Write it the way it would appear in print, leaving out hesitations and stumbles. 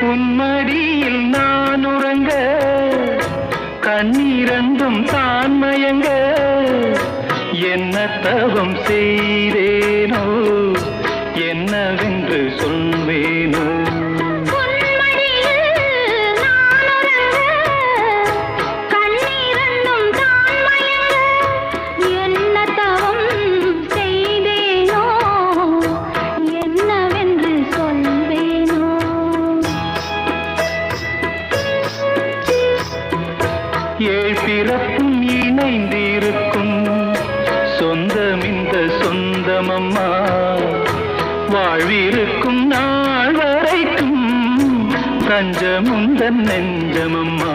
உன்மடியில் நான் உறங்க கண்ணீரந்தும் தான் மயங்க என்ன தவம் செய்தேனோ என்னவென்று சொல்வேனோ ஏழ் பிறப்பும் இணைந்திருக்கும் சொந்தம் இந்த சொந்தமம்மா வாழ்விருக்கும் நாள் வரைக்கும் தஞ்சமுந்தன் நெஞ்சமம்மா